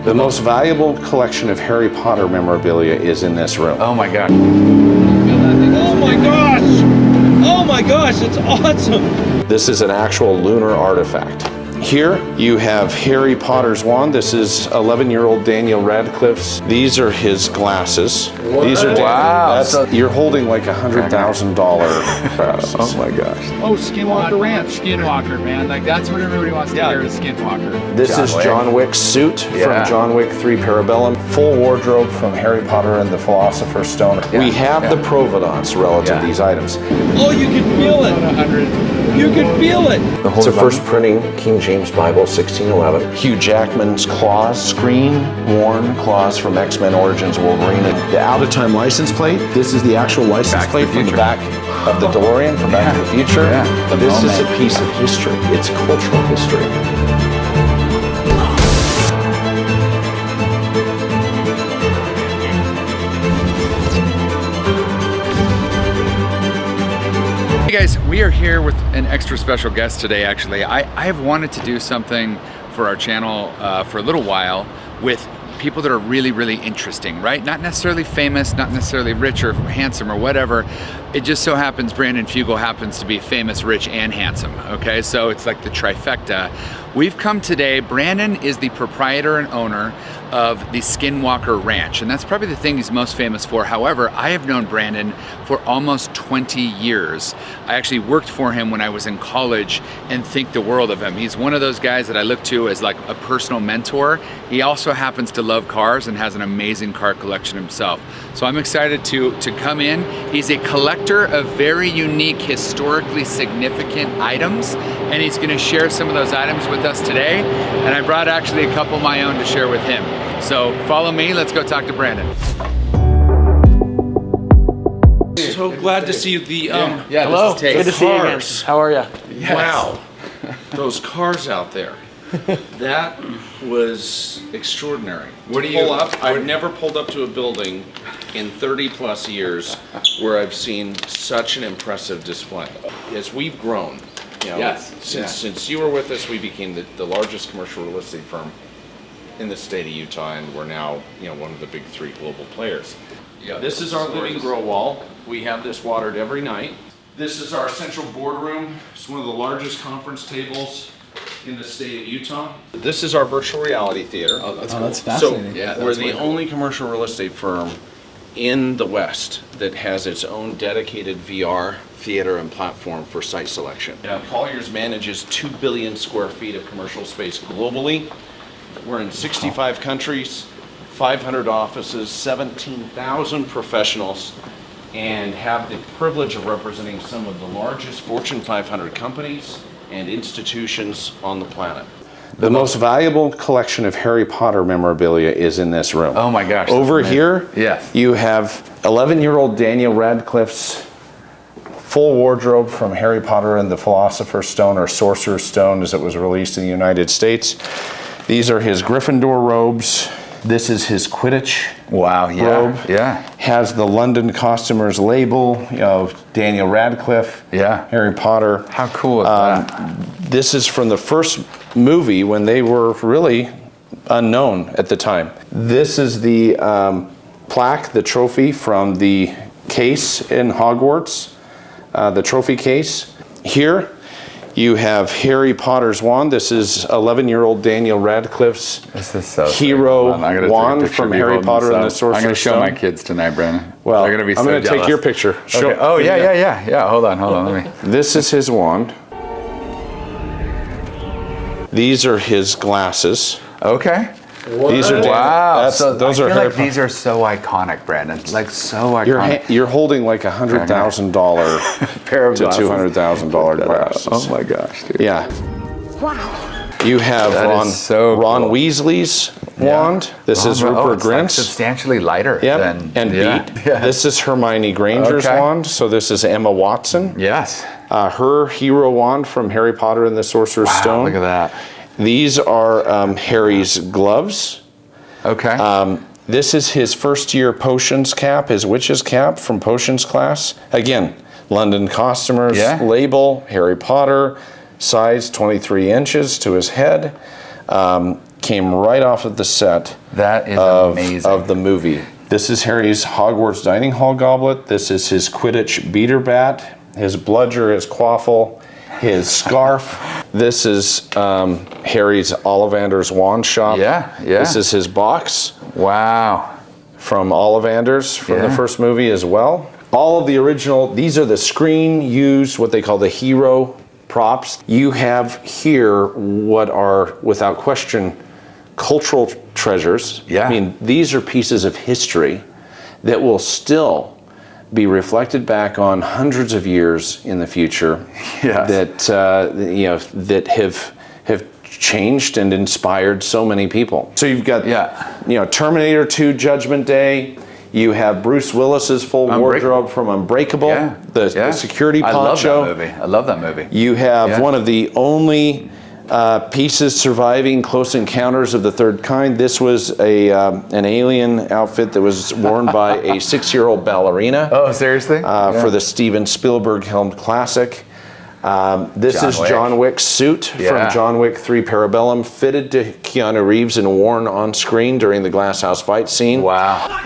The most valuable collection of Harry Potter memorabilia is in this room. Oh my God. Oh my gosh! Oh my gosh, it's awesome! This is an actual lunar artifact. Here you have Harry Potter's wand. This is 11-year-old Daniel Radcliffe's. These are his glasses. What? These are Wow. you're holding like $100,000 glasses. Oh my gosh. Oh, SkinWalker Ranch. SkinWalker, man. Like, that's what everybody wants to hear is SkinWalker. This is Wick. John Wick's suit from John Wick 3 Parabellum. Full wardrobe from Harry Potter and the Philosopher's Stone. We have the provenance relative to these items. Oh, you can feel it. 100. You can feel it. It's a first printing King James Bible, 1611. Hugh Jackman's claws, screen-worn claws from X-Men Origins Wolverine. And the out-of-time license plate, this is the actual license plate from the back of the DeLorean from Back to the Future. This is a piece of history. It's cultural history. Hey guys, we are here with an extra special guest today actually. I have wanted to do something for our channel for a little while with people that are really, really interesting, right? Not necessarily famous, not necessarily rich or handsome or whatever. It just so happens Brandon Fugal happens to be famous, rich, and handsome, okay? So it's like the trifecta. We've come today, Brandon is the proprietor and owner of the SkinWalker Ranch, and that's probably the thing he's most famous for. However, I have known Brandon for almost 20 years. I actually worked for him when I was in college and think the world of him. He's one of those guys that I look to as like a personal mentor. He also happens to love cars and has an amazing car collection himself. So I'm excited to come in. He's a collector of very unique, historically significant items, and he's gonna share some of those items with us today. And I brought actually a couple of my own to share with him. So follow me, let's go talk to Brandon. So glad to see the hello. Good to see you again. How are you? Yes. Wow, those cars out there. That was extraordinary. What do you pull up? I've never pulled up to a building in 30 plus years where I've seen such an impressive display. As we've grown, you know, since you were with us, we became the largest commercial real estate firm in the state of Utah, and we're now, you know, one of the big 3 global players. This is our living grow wall. We have this watered every night. This is our central boardroom. It's one of the largest conference tables in the state of Utah. This is our virtual reality theater. Oh, that's fascinating. So we're the only commercial real estate firm in the West that has its own dedicated VR theater and platform for site selection. Colliers manages 2 billion square feet of commercial space globally. We're in 65 countries, 500 offices, 17,000 professionals, and have the privilege of representing some of the largest Fortune 500 companies and institutions on the planet. The most valuable collection of Harry Potter memorabilia is in this room. Oh my gosh. Over here, yes, you have 11-year-old Daniel Radcliffe's full wardrobe from Harry Potter and the Philosopher's Stone, or Sorcerer's Stone as it was released in the United States. These are his Gryffindor robes. This is his Quidditch robe. Has the London Costumers label, you know, Daniel Radcliffe, Harry Potter. How cool is that? This is from the first movie when they were really unknown at the time. This is the plaque, the trophy from the case in Hogwarts, the trophy case. Here you have Harry Potter's wand. This is 11-year-old Daniel Radcliffe's hero wand from Harry Potter and the Sorcerer's Stone. I'm going to show my kids tonight, Brandon. Well, they're going to be I'm going to take your picture. Okay. Oh, yeah. Hold on. Let me. This is his wand. These are his glasses. Okay. These are those are like these are so iconic, Brandon. Like so iconic. You're holding like $100,000 pair of to $200,000 glasses. Oh my gosh, dude. Yeah. Wow. You have Ron Weasley's wand. This is Rupert Grint's. Like substantially lighter than Beat. This is Hermione Granger's wand. So this is Emma Watson. Yes. Her hero wand from Harry Potter and the Sorcerer's Stone. Look at that. These are Harry's gloves. Okay. This is his first year potions cap, his witch's cap from potions class. Again, London Costumers label, Harry Potter, size 23 inches to his head. came right off of the set That is of, amazing. of the movie. This is Harry's Hogwarts dining hall goblet. This is his Quidditch beater bat, his bludger, his quaffle, his scarf. This is Harry's Ollivander's wand shop. Yeah. This is his box Wow. from Ollivander's from the first movie as well. All of the original, these are the screen used, what they call the hero props. You have here what are, without question, cultural treasures. Yeah. I mean, these are pieces of history that will still be reflected back on hundreds of years in the future. Yes. That that have changed and inspired so many people. So you've got Terminator 2 Judgment Day. You have Bruce Willis's full wardrobe from Unbreakable, the security poncho. I love that movie. You have one of the only pieces surviving Close Encounters of the Third Kind. This was an alien outfit that was worn by a 6-year-old ballerina. Oh, seriously? For the Steven Spielberg helmed classic. This is John Wick's suit from John Wick 3 Parabellum, fitted to Keanu Reeves and worn on screen during the glass house fight scene. Wow.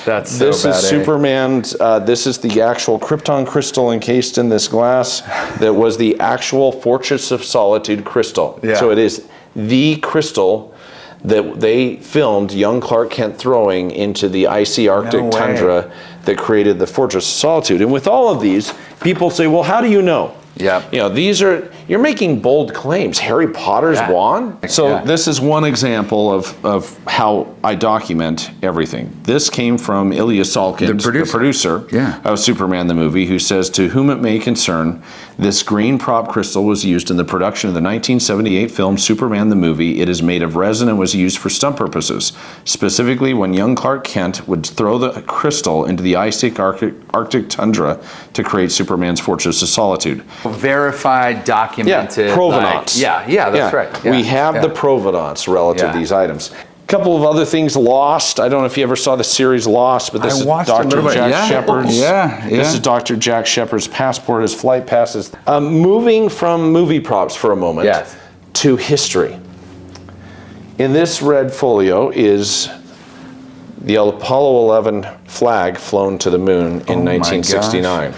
That's so This bad, is Superman's, this is the actual Krypton crystal encased in this glass that was the actual Fortress of Solitude crystal. Yeah. So it is the crystal that they filmed young Clark Kent throwing into the icy Arctic tundra that created the Fortress of Solitude. And with all of these, people say, well, how do you know? Yeah. You know, you're making bold claims. Harry Potter's wand? So this is one example of how I document everything. This came from Ilya Salkind, the producer of Superman the movie, who says, to whom it may concern, this green prop crystal was used in the production of the 1978 film Superman the movie. It is made of resin and was used for stunt purposes. Specifically, when young Clark Kent would throw the crystal into the icy Arctic tundra to create Superman's Fortress of Solitude. Verified, documented. Provenance. That's right. We have the provenance relative to these items. A couple of other things lost. I don't know if you ever saw the series Lost, but this is Dr. Jack Shepard's. This is Dr. Jack Shepard's passport, his flight passes. Moving from movie props for a moment to history. In this red folio is the Apollo 11 flag flown to the moon in 1969.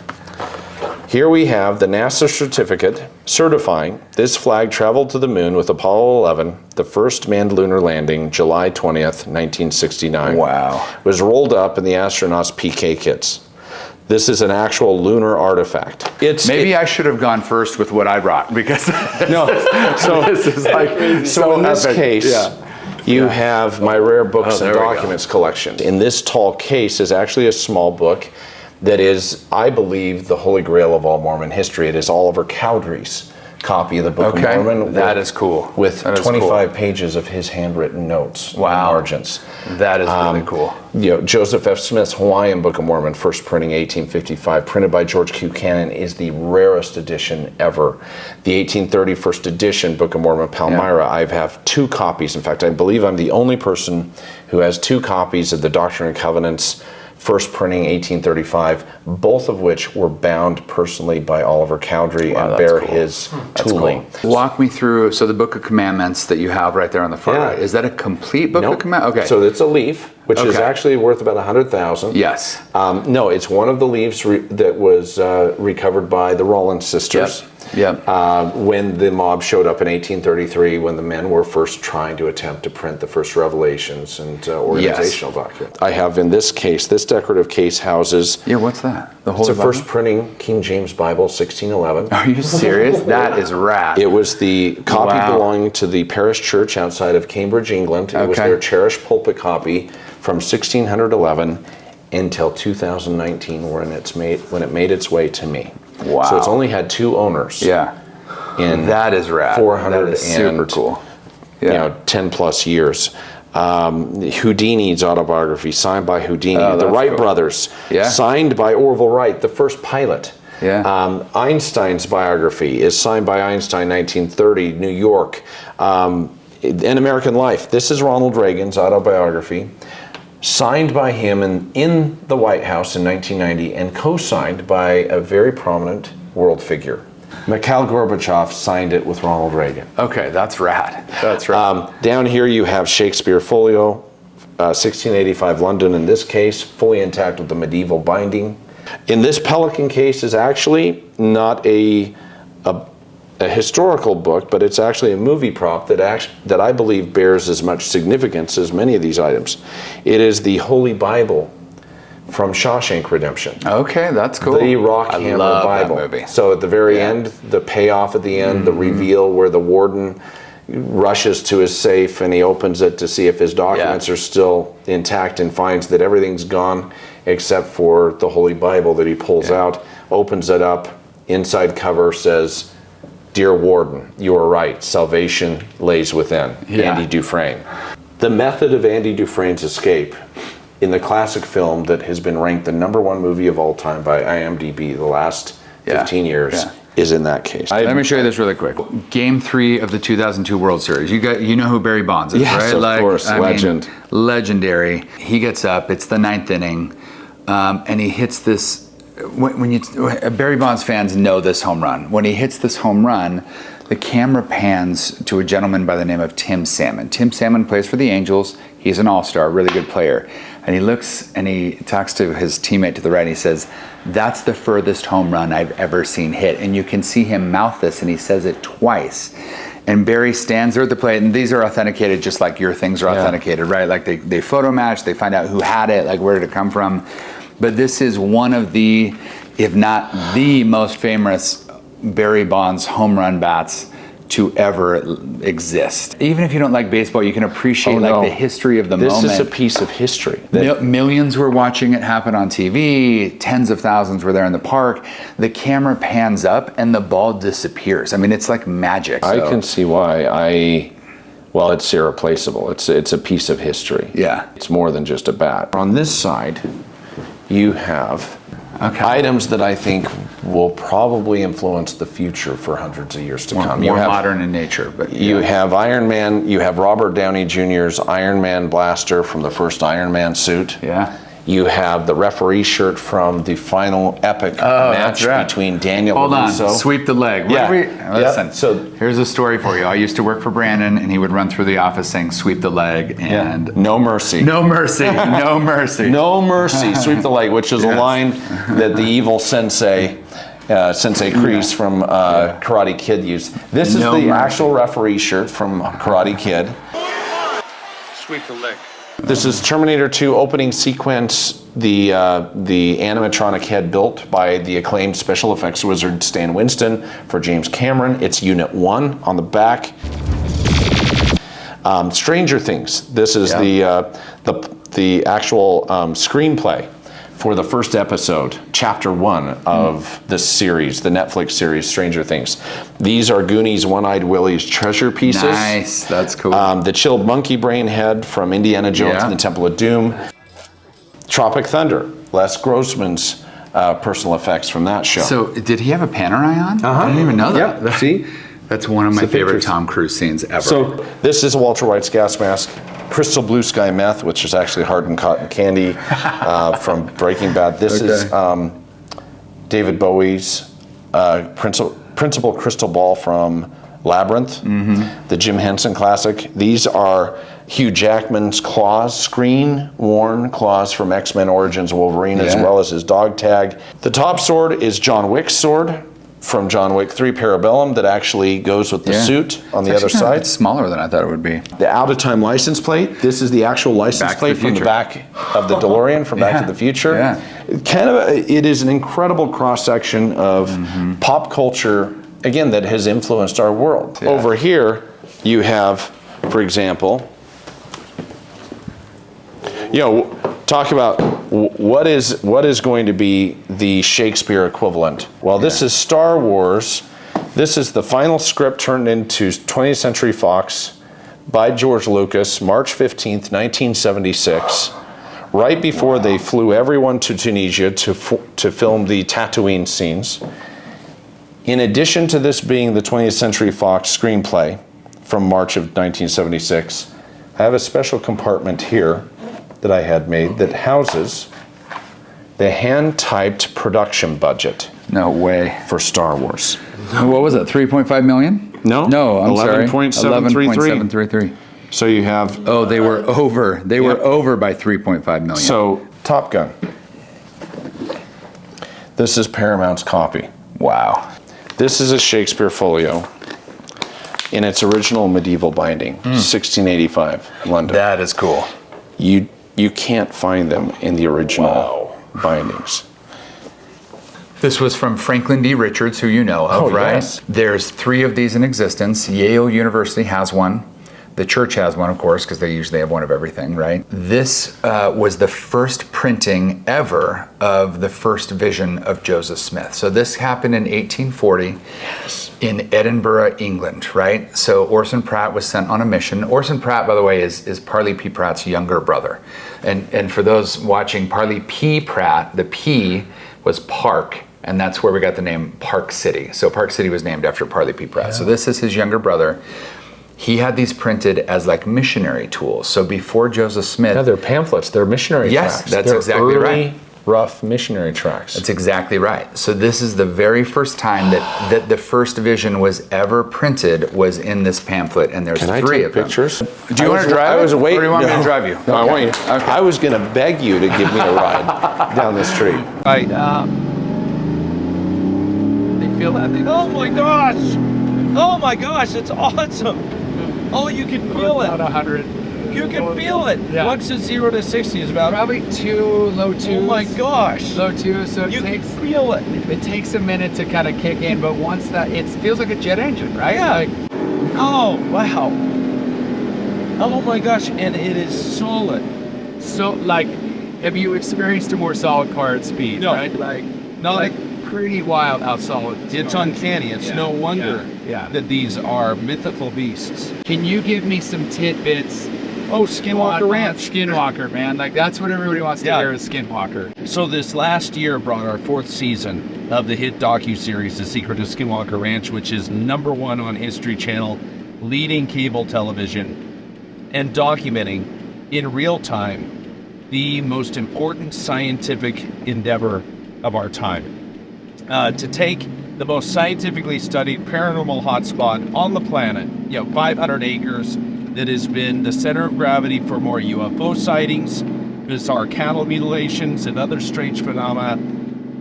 Here we have the NASA certificate certifying this flag traveled to the moon with Apollo 11, the first manned lunar landing, July 20th, 1969. Wow. It was rolled up in the astronauts' PK kits. This is an actual lunar artifact. Maybe I should have gone first with what I brought, because no. So this is like so in this case, you have my rare books and documents collection. In this tall case is actually a small book that is, I believe, the holy grail of all Mormon history. It is Oliver Cowdery's copy of the Book of Mormon. That is cool. With 25 pages of his handwritten notes and margins. That is really cool. Joseph F. Smith's Hawaiian Book of Mormon, first printing 1855, printed by George Q. Cannon, is the rarest edition ever. The 1830 first edition Book of Mormon, Palmyra, I have 2 copies. In fact, I believe I'm the only person who has 2 copies of the Doctrine and Covenants, first printing 1835, both of which were bound personally by Oliver Cowdery and bear his tooling. Cool. Walk me through, so the Book of Commandments that you have right there on the far right, is that a complete Book of Commandments? Okay. So it's a leaf, which is actually worth about $100,000. Yes. No, it's one of the leaves that was recovered by the Rollins sisters. When the mob showed up in 1833, when the men were first trying to attempt to print the first revelations and organizational documents. I have in this case, this decorative case houses... what's that? It's a first printing King James Bible, 1611. Are you serious? That is rad. It was the copy belonging to the parish church outside of Cambridge, England. It was their cherished pulpit copy from 1611 until 2019 when it made its way to me. Wow. So it's only had 2 owners. In that is rad. 400 that is super cool. 10 plus years. Houdini's autobiography, signed by Houdini. The Wright brothers, signed by Orville Wright, the first pilot. Einstein's biography is signed by Einstein, 1930, New York. An American Life. This is Ronald Reagan's autobiography, signed by him in the White House in 1990 and co-signed by a very prominent world figure. Mikhail Gorbachev signed it with Ronald Reagan. Okay, that's rad. That's rad. Down here you have Shakespeare folio, 1685 London in this case, fully intact with the medieval binding. In this Pelican case is actually not a historical book, but it's actually a movie prop that I believe bears as much significance as many of these items. It is the Holy Bible from Shawshank Redemption. Okay, that's cool. The rock I hammer love Bible. that movie. So at the very end, the payoff at the end, the reveal where the warden rushes to his safe and he opens it to see if his documents are still intact and finds that everything's gone except for the Holy Bible that he pulls out, opens it up, inside cover says, "Dear warden, you are right, salvation lays within." Andy Dufresne. The method of Andy Dufresne's escape in the classic film that has been ranked the #1 movie of all time by IMDb the last 15 years is in that case. Let me show you this really quick. Game 3 of the 2002 World Series. You know who Barry Bonds is, yes, right? Of course, legend. Legendary. He gets up, it's the 9th inning, and he hits this, Barry Bonds fans know this home run. When he hits this home run, the camera pans to a gentleman by the name of Tim Salmon. Tim Salmon plays for the Angels. He's an all-star, really good player. And he looks and he talks to his teammate to the right and he says, "That's the furthest home run I've ever seen hit." And you can see him mouth this and he says it twice. And Barry stands there at the plate, and these are authenticated just like your things are authenticated, right? Like they photo match, they find out who had it, like where did it come from. But this is one of the, if not the most famous Barry Bonds home run bats to ever exist. Even if you don't like baseball, you can appreciate the history of the moment. This is a piece of history. Millions were watching it happen on TV. Tens of thousands were there in the park. The camera pans up and the ball disappears. I mean, it's like magic. I can see why. Well, it's irreplaceable. It's a piece of history. Yeah. It's more than just a bat. On this side, you have items that I think will probably influence the future for hundreds of years to come. More modern in nature, but you have Iron Man. You have Robert Downey Jr.'s Iron Man blaster from the first Iron Man suit. Yeah. You have the referee shirt from the final epic match between Daniel Hold LaRusso. on, sweep the leg. Listen, so here's a story for you. I used to work for Brandon, and he would run through the office saying, "Sweep the leg," and no mercy. No mercy. No mercy. No mercy. Sweep the leg, which is a line that the evil sensei Kreese from Karate Kid used. This is the actual referee shirt from Karate Kid. Sweep the leg. This is Terminator 2 opening sequence, the animatronic head built by the acclaimed special effects wizard Stan Winston for James Cameron. It's Unit 1 on the back. Stranger Things. This is the actual screenplay for the first episode, Chapter 1 of the series, the Netflix series Stranger Things. These are Goonies' One-Eyed Willie's treasure pieces. Nice, that's cool. The chilled monkey brain head from Indiana Jones and the Temple of Doom. Tropic Thunder, Les Grossman's personal effects from that show. So, did he have a Panerai on? I didn't even know that. Yeah, see? That's one of my favorite Tom Cruise scenes ever. So, this is Walter White's gas mask. Crystal Blue Sky Meth, which is actually hardened cotton candy from Breaking Bad. This is David Bowie's Principal Crystal Ball from Labyrinth, the Jim Henson classic. These are Hugh Jackman's claws, screen-worn claws from X-Men Origins Wolverine, as well as his dog tag. The top sword is John Wick's sword from John Wick 3 Parabellum that actually goes with the suit on the other side. It's smaller than I thought it would be. The out-of-time license plate. This is the actual license plate from the back of the DeLorean from Back to the Future. It is an incredible cross-section of pop culture, again, that has influenced our world. Over here, you have, for example, talk about what is going to be the Shakespeare equivalent. Well, this is Star Wars. This is the final script turned into 20th Century Fox by George Lucas, March 15th, 1976, right before they flew everyone to Tunisia to film the Tatooine scenes. In addition to this being the 20th Century Fox screenplay from March of 1976, I have a special compartment here that I had made that houses the hand-typed production budget No way. for Star Wars. What was it, 3.5 million? No, No, I'm sorry. 11.733. 11.733. So you have, Oh, they were over. They were Yep. over by 3.5 million. so Top Gun. This is Paramount's copy. wow. This is a Shakespeare folio in its original medieval binding, 1685, London. That is cool. You can't find them in the original bindings. This was from Franklin D. Richards, who you know of, Oh, right? yes. There's 3 of these in existence. Yale University has one. The church has one, of course, because they usually have one of everything, right? This was the first printing ever of the first vision of Joseph Smith. So this happened in 1840 in Edinburgh, England, right? So Orson Pratt was sent on a mission. Orson Pratt, by the way, is Parley P. Pratt's younger brother. And for those watching, Parley P. Pratt, the P was Park, and that's where we got the name Park City. So Park City was named after Parley P. Pratt. So this is his younger brother. He had these printed as like missionary tools. So before Joseph Smith, Yeah, they're pamphlets. They're missionary Yes, tracts. that's They're exactly early, right. rough missionary tracts. that's exactly right. So this is the very first time that the first vision was ever printed was in this pamphlet, and there's Can I 3 take of them. pictures? Do you want to drive I was it, waiting. or do you want me no. to drive you? No, I want you. Okay. I was going to beg you to give me a ride down the street. Right. They feel that. Oh my gosh! Oh my gosh, it's awesome! Oh, you can feel About it. 100. You can feel it. Yeah. What's the 0 to 60 is about? Probably 2, low 2s. Oh my gosh! Low 2, so You it can takes feel it. a minute to kind of kick in, but once that, it feels like a jet engine, right? Yeah. Like, Oh wow! Oh my gosh! And it is solid. so like, have you experienced a more solid car at speed? No. Right? Like, No, like pretty wild how solid. it's uncanny. It's Yeah. no wonder Yeah. that these are mythical beasts. Can you give me some tidbits? Oh, SkinWalker Ranch. SkinWalker, man. Like, that's what everybody wants to Yeah. hear is SkinWalker. So this last year brought our 4th season of the hit docu-series, The Secret of SkinWalker Ranch, which is #1 on History Channel, leading cable television, and documenting in real time the most important scientific endeavor of our time. To take the most scientifically studied paranormal hotspot on the planet, 500 acres, that has been the center of gravity for more UFO sightings, bizarre cattle mutilations, and other strange phenomena,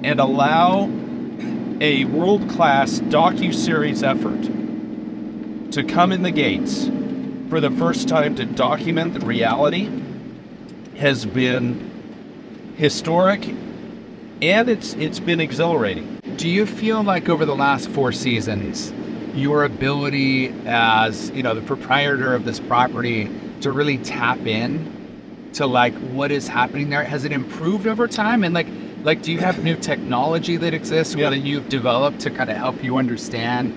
and allow a world-class docu-series effort to come in the gates for the first time to document the reality has been historic, and it's been exhilarating. Do you feel like over the last 4 seasons, your ability as, the proprietor of this property to really tap in to like what is happening there, has it improved over time? And like do you have new technology that exists Yeah. that you've developed to kind of help you understand,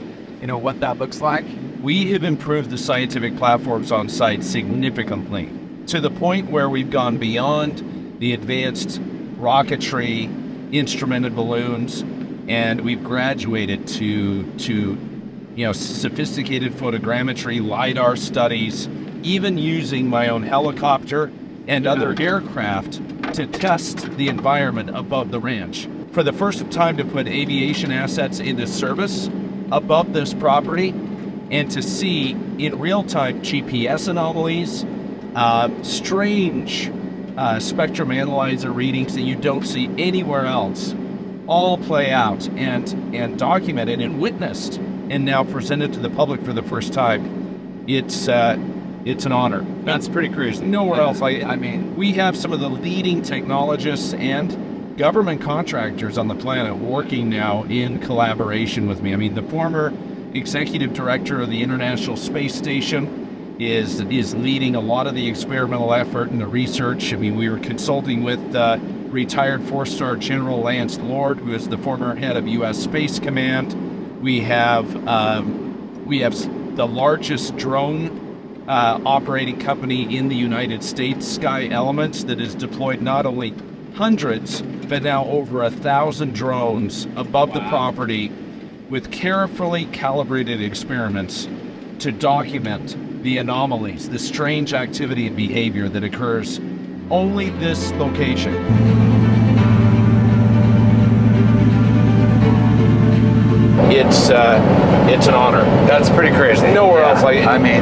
what that looks like? We have improved the scientific platforms on site significantly, to the point where we've gone beyond the advanced rocketry, instrumented balloons, and we've graduated to sophisticated photogrammetry, LiDAR studies, even using my own helicopter and other aircraft to test the environment above the ranch. For the first time, to put aviation assets into service above this property and to see in real time GPS anomalies, strange spectrum analyzer readings that you don't see anywhere else, all play out and documented and witnessed and now presented to the public for the first time. It's an honor. That's pretty crazy. Nowhere else. I mean, We have some of the leading technologists and government contractors on the planet working now in collaboration with me. I mean, the former executive director of the International Space Station is leading a lot of the experimental effort and the research. I mean, we were consulting with retired 4-star General Lance Lord, who is the former head of U.S. Space Command. We have the largest drone operating company in the United States, Sky Elements, that has deployed not only hundreds, but now over 1,000 drones above the property with carefully calibrated experiments to document the anomalies, the strange activity and behavior that occurs only this location. it's an honor. That's pretty crazy. Nowhere else like it. I mean,